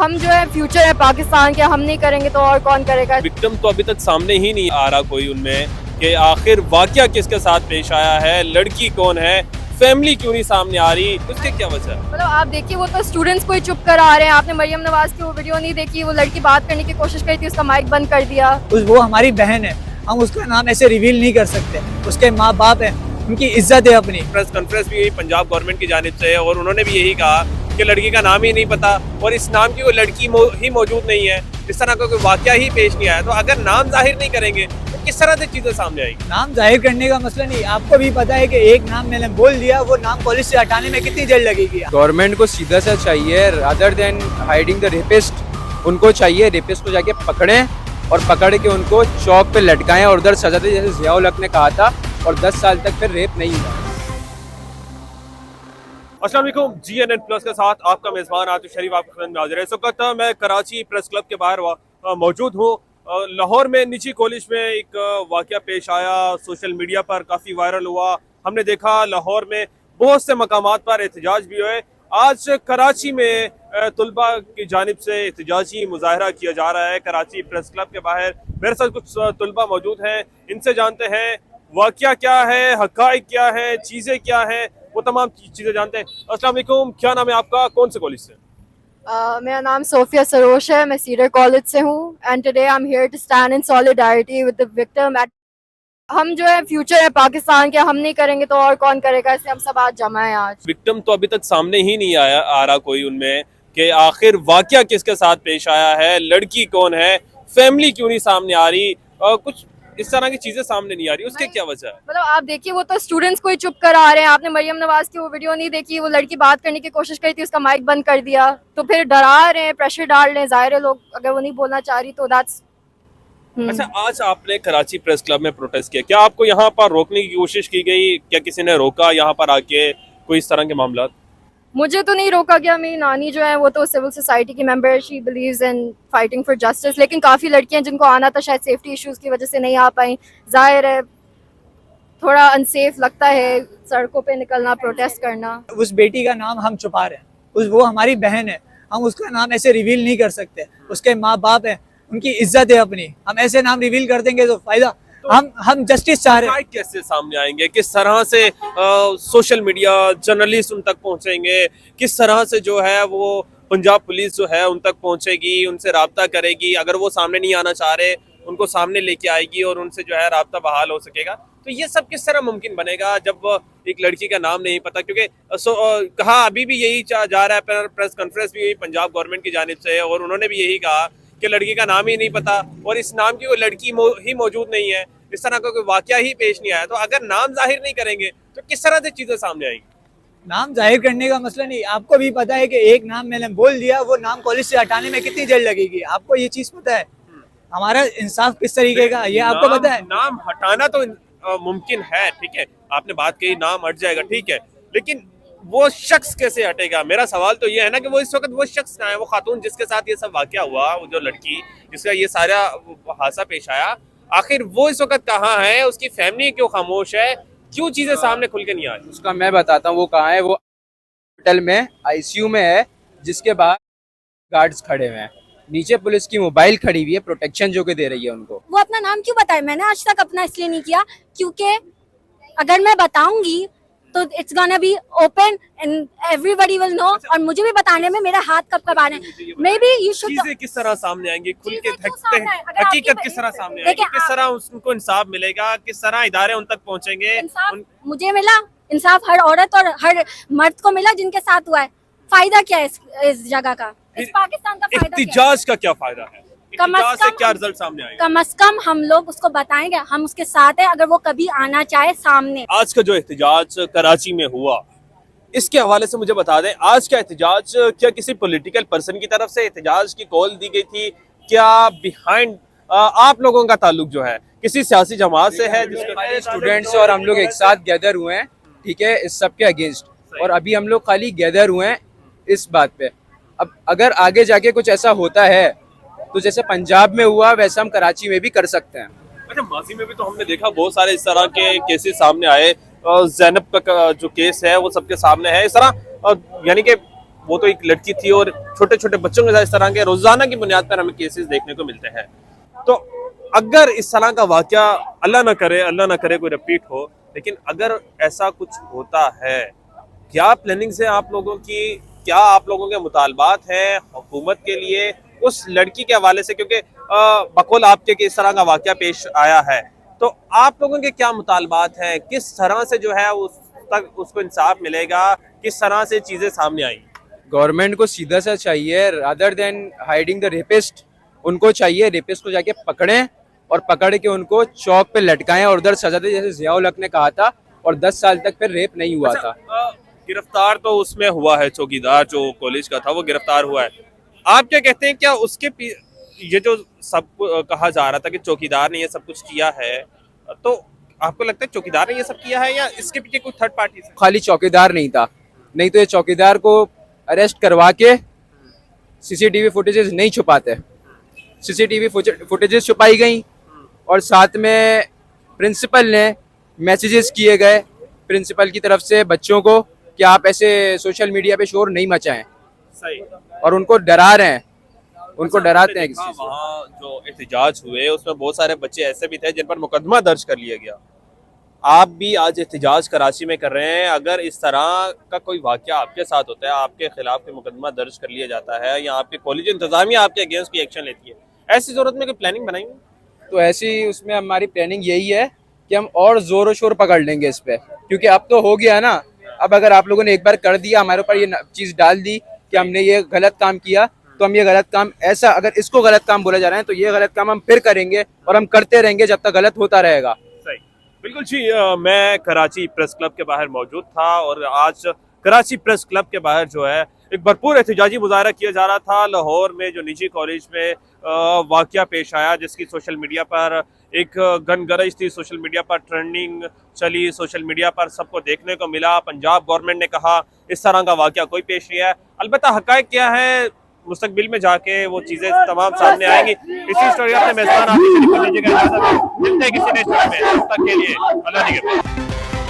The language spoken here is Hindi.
हम जो है फ्यूचर है पाकिस्तान के, हम नहीं करेंगे तो और कौन करेगा। विक्टिम तो अभी तक सामने ही नहीं आ रहा कोई उनमें कि आखिर वाकया किसके साथ पेश आया है, लड़की कौन है, फैमिली क्यों नहीं सामने आ रही, उसके क्या वजह है? मतलब आप देखिए वो तो स्टूडेंट्स को ही चुप कर आ रहे हैं। आपने मरियम नवाज की वो वीडियो नहीं देखी, वो लड़की बात करने की कोशिश करी थी, उसका माइक बंद कर दिया। वो हमारी बहन है, हम उसका नाम ऐसे रिवील नहीं कर सकते। उसके माँ बाप है, उनकी इज्जत है अपनी। प्रेस कॉन्फ्रेंस भी पंजाब गवर्नमेंट की जानिब से है और उन्होंने भी यही कहा कि लड़की का नाम ही नहीं पता और इस नाम की कोई लड़की ही मौजूद नहीं है, इस तरह का कोई वाकया ही पेश नहीं आया। तो अगर नाम जाहिर नहीं करेंगे तो किस तरह से चीजें सामने आएगी? नाम जाहिर करने का मसला नहीं, आपको भी पता है कि एक नाम मैंने बोल दिया, वो नाम पुलिस से हटाने में कितनी जल्द लगेगी। गवर्नमेंट को सीधा सा चाहिए, rather than hiding the rapist, उनको चाहिए रेपिस्ट को जाके पकड़ें और पकड़ के उनको चौक पे लटकाएं और उधर सजा दें, जैसे जियाउल हक ने कहा था, और 10 साल तक फिर रेप नहीं हुआ। अस्सलाम वालेकुम, GNN प्लस के साथ आपका मेज़बान आतिफ शरीफ आपकी खिदमत में हाजिर है। इस वक्त मैं कराची प्रेस क्लब के बाहर मौजूद हूँ। लाहौर में निजी कॉलेज में एक वाकया पेश आया, सोशल मीडिया पर काफ़ी वायरल हुआ। हमने देखा लाहौर में बहुत से मकामात पर एहतजाज भी हुए। आज कराची में तुलबा की जानिब से एहतजाजी मुजाहरा किया जा रहा है कराची प्रेस क्लब के बाहर। मेरे साथ कुछ तुलबा मौजूद हैं, इनसे जानते हैं वाकया क्या है, हक़ाइक़ क्या है, चीज़ें क्या हैं, वो तमाम चीज़ें जानते हैं। अस्सलाम वालेकुम, क्या नाम है आपका, कौन से कॉलेज से? मेरा नाम सोफिया सरोश है, मैं सीडर कॉलेज से हूँ and today I am here to stand in solidarity with the victim. हम जो है फ्यूचर है पाकिस्तान के, हम नहीं करेंगे तो और कौन करेगा, इसलिए हम सब आज जमा है आज। विक्टिम तो अभी तक सामने ही नहीं आ रहा कोई उनमें कि आखिर वाकया किसके साथ पेश आया है, लड़की कौन है, फैमिली क्यों नहीं सामने आ रही, कुछ इस तरह की चीजें सामने नहीं आ रही, उसके क्या वजह है? मतलब आप देखिए वो तो स्टूडेंट्स को ही चुप कर आ रहे हैं। आपने मरियम नवाज की वो वीडियो नहीं देखी, वो लड़की बात करने की कोशिश करी थी, उसका माइक बंद कर दिया। तो फिर डरा रहे हैं, प्रेशर डाल रहे हैं। जाहिर है लोग अगर वो नहीं बोलना चाह रही तो दैट्स अच्छा, आज आपने कराची प्रेस क्लब में प्रोटेस्ट किया, क्या आपको यहाँ पर रोकने की कोशिश की गई? क्या किसी ने रोका यहाँ पर आके, कोई इस तरह के मामला? मुझे तो नहीं रोका गया। मेरी नानी जो है वो तो सिविल सोसाइटी की member, she believes in fighting for justice. लेकिन काफ़ी लड़कियां जिनको आना था शायद सेफ्टी इश्यूज की वजह से नहीं आ पाई। जाहिर है थोड़ा अनसेफ लगता है सड़कों पे निकलना, प्रोटेस्ट करना। उस बेटी का नाम हम छुपा रहे हैं, वो हमारी बहन है, हम उसका नाम ऐसे रिवील नहीं कर सकते। उसके माँ बाप है, उनकी इज्जत है अपनी, हम ऐसे नाम रिवील कर देंगे तो फायदा। हम जस्टिस चाह रहे हैं। कैसे सामने आएंगे, किस तरह से सोशल मीडिया जर्नलिस्ट उन तक पहुंचेंगे, किस तरह से जो है वो पंजाब पुलिस जो है उन तक पहुंचेगी, उनसे राब्ता करेगी, अगर वो सामने नहीं आना चाह रहे उनको सामने लेके आएगी और उनसे जो है राब्ता बहाल हो सकेगा। तो ये सब किस तरह मुमकिन बनेगा जब एक लड़की का नाम नहीं पता? क्योंकि कहा अभी भी यही जा रहा है, प्रेस कॉन्फ्रेंस भी पंजाब गवर्नमेंट की जानिब से है और उन्होंने भी यही कहा कि लड़की का नाम ही नहीं पता और इस नाम की कोई लड़की ही मौजूद नहीं है, इस तरह का कोई वाकया ही पेश नहीं आया। तो अगर नाम जाहिर नहीं करेंगे तो किस तरह से चीजें सामने आएंगी? नाम जाहिर करने का मसला नहीं, आपको भी पता है कि एक नाम मैंने बोल दिया, वो नाम पुलिस से हटाने में कितनी जल्द लगेगी। आपको ये चीज पता है हमारा इंसाफ किस तरीके का, ये आपको पता है? नाम हटाना तो मुमकिन है, ठीक है, आपने बात कही नाम हट जाएगा, ठीक है, लेकिन वो शख्स कैसे हटेगा? मेरा सवाल तो ये है ना कि वो इस वक्त वो शख्स कहाँ है, वो खातून जिसके साथ ये सब वाकया हुआ, वो जो लड़की जिसका ये सारा हादसा पेश आया, आखिर वो इस वक्त कहाँ है? उसकी फैमिली क्यों खामोश है? क्यों चीजें सामने खुल के नहीं आ रही? उसका मैं बताता हूँ वो कहाँ है। वो हॉस्पिटल में ICU में है, जिसके बाहर गार्ड्स खड़े हुए हैं, नीचे पुलिस की मोबाइल खड़ी हुई है, प्रोटेक्शन जो के दे रही है उनको। वो अपना नाम क्यों बताए? मैंने आज तक अपना इसलिए नहीं किया क्योंकि अगर मैं बताऊंगी तो it's gonna be open and everybody will know, और मुझे भी बताने में मेरा हाथ कब कब आने। May be you should. चीजें किस तरह सामने आएंगी खुल के, चीजें क्यों सामने आए? अगर हकीकत आपकी- किस तरह सामने आएगी, देखिए, किस तरह उनको इंसाफ मिलेगा, किस तरह इदारे उन तक पहुंचेंगे? इंसाफ मुझे मिला, इंसाफ हर औरत और हर मर्द को मिला जिनके साथ हुआ है। फायदा क्या है इस जगह का, इस पाकिस्तान का फायदा क्या है? इख्तिजाज का क्या फायदा है? कम इख्तिजाज से से कम क्या रिजल्ट सामने आएगा? कम से कम हम लोग उसको बताएंगे, हम उसके साथ हैं अगर वो कभी आना चाहे सामने। आज का जो एहतजाज कराची में हुआ, इसके हवाले से मुझे बता दें, आज का एहतजाज क्या किसी पॉलिटिकल पर्सन की तरफ से एहतजाज की कॉल दी गई थी? क्या बिहाइंड आप लोगों का ताल्लुक जो है किसी सियासी जमात से है? स्टूडेंट्स और हम लोग एक साथ गैदर हुए हैं, ठीक है, इस सब के अगेंस्ट, और अभी हम लोग खाली गैदर हुए हैं इस बात पे। अब अगर आगे जाके कुछ ऐसा होता है तो जैसे पंजाब में हुआ वैसा हम कराची में भी कर सकते हैं। अच्छा, माजी में भी तो हमने देखा बहुत सारे इस तरह के केसेस सामने आए। ज़ैनब का जो केस है वो सबके सामने है। इस तरह यानी कि वो तो एक लड़की थी और छोटे छोटे बच्चों के साथ इस तरह के रोजाना की बुनियाद पर हमें केसेस देखने को मिलते हैं। तो अगर इस तरह का वाकया अल्लाह ना करे कोई रिपीट हो, लेकिन अगर ऐसा कुछ होता है, क्या प्लानिंग है आप लोगों की, क्या आप लोगों के मुतालबात हैं हुकूमत के लिए उस लड़की के हवाले से, क्योंकि बकौल आपके कि इस तरह का वाकया पेश आया है, तो आप लोगों के क्या मुतालबात हैं, किस तरह से जो है उस तक उसको इंसाफ मिलेगा, किस तरह से चीजें सामने आएंगी? गवर्नमेंट को सीधा सा चाहिए, rather than hiding the rapist, उनको चाहिए रेपिस्ट को जाके पकड़ें और पकड़ के उनको चौक पे लटकाएं और उधर सजा दें, जैसे जियाउल हक ने कहा था, और 10 साल तक फिर रेप नहीं हुआ था। गिरफ्तार तो उसमें हुआ है, चौकीदार जो कॉलेज का था वो गिरफ्तार हुआ है। आप क्या कहते हैं, क्या उसके ये जो सब कहा जा रहा था कि चौकीदार ने ये सब कुछ किया है, तो आपको लगता है चौकीदार ने ये सब किया है या इसके पीछे कोई थर्ड पार्टी है? खाली चौकीदार नहीं था, नहीं तो ये चौकीदार को अरेस्ट करवा के सीसीटीवी फुटेजेस नहीं छुपाते। सीसीटीवी फुटेजेस छुपाई गई और साथ में प्रिंसिपल ने मैसेजेस किए गए प्रिंसिपल की तरफ से बच्चों को कि आप ऐसे सोशल मीडिया पे शोर नहीं मचाएं, सही। और उनको डरा रहे हैं, उनको डराते हैं किसी से। वहाँ जो एहतजाज हुए उसमें बहुत सारे बच्चे ऐसे भी थे जिन पर मुकदमा दर्ज कर लिया गया। आप भी आज एहतजाज कराची में कर रहे हैं, अगर इस तरह का कोई वाकया आपके साथ होता है, आपके खिलाफ कोई मुकदमा दर्ज कर लिया जाता है या आपके कॉलेज इंतजामिया आपके अगेंस्ट कोई एक्शन लेती है, ऐसी जरूरत में कोई प्लानिंग बनाएंगे? तो ऐसी उसमें हमारी प्लानिंग यही है कि हम और जोर शोर पकड़ लेंगे इस पे, क्योंकि अब तो हो गया ना। अब अगर आप लोगों ने एक बार कर दिया, हमारे ऊपर ये चीज़ डाल दी कि हमने ये गलत काम किया, तो हम ये गलत काम, ऐसा अगर इसको गलत काम बोला जा रहा है तो ये गलत काम हम फिर करेंगे और हम करते रहेंगे जब तक गलत होता रहेगा। सही, बिल्कुल जी। मैं कराची प्रेस क्लब के बाहर मौजूद था और आज कराची प्रेस क्लब के बाहर जो है एक भरपूर एहतजाजी मुजाहरा किया जा रहा था। लाहौर में जो निजी कॉलेज में वाकया पेश आया, जिसकी सोशल मीडिया पर एक गनगरज थी, सोशल मीडिया पर ट्रेंडिंग चली, सोशल मीडिया पर सबको देखने को मिला। पंजाब गवर्नमेंट ने कहा इस तरह का वाकया कोई पेश नहीं है। अलबत्ता हक़ाइक़ क्या है, मुस्तकबिल में जाके वो चीज़ें तमाम सामने आएंगी। इसी स्टोरी अपने मेज़बान आप मिलते हैं किसी नेक्स्ट में, तब तक के लिए अल्लाह निगहबान।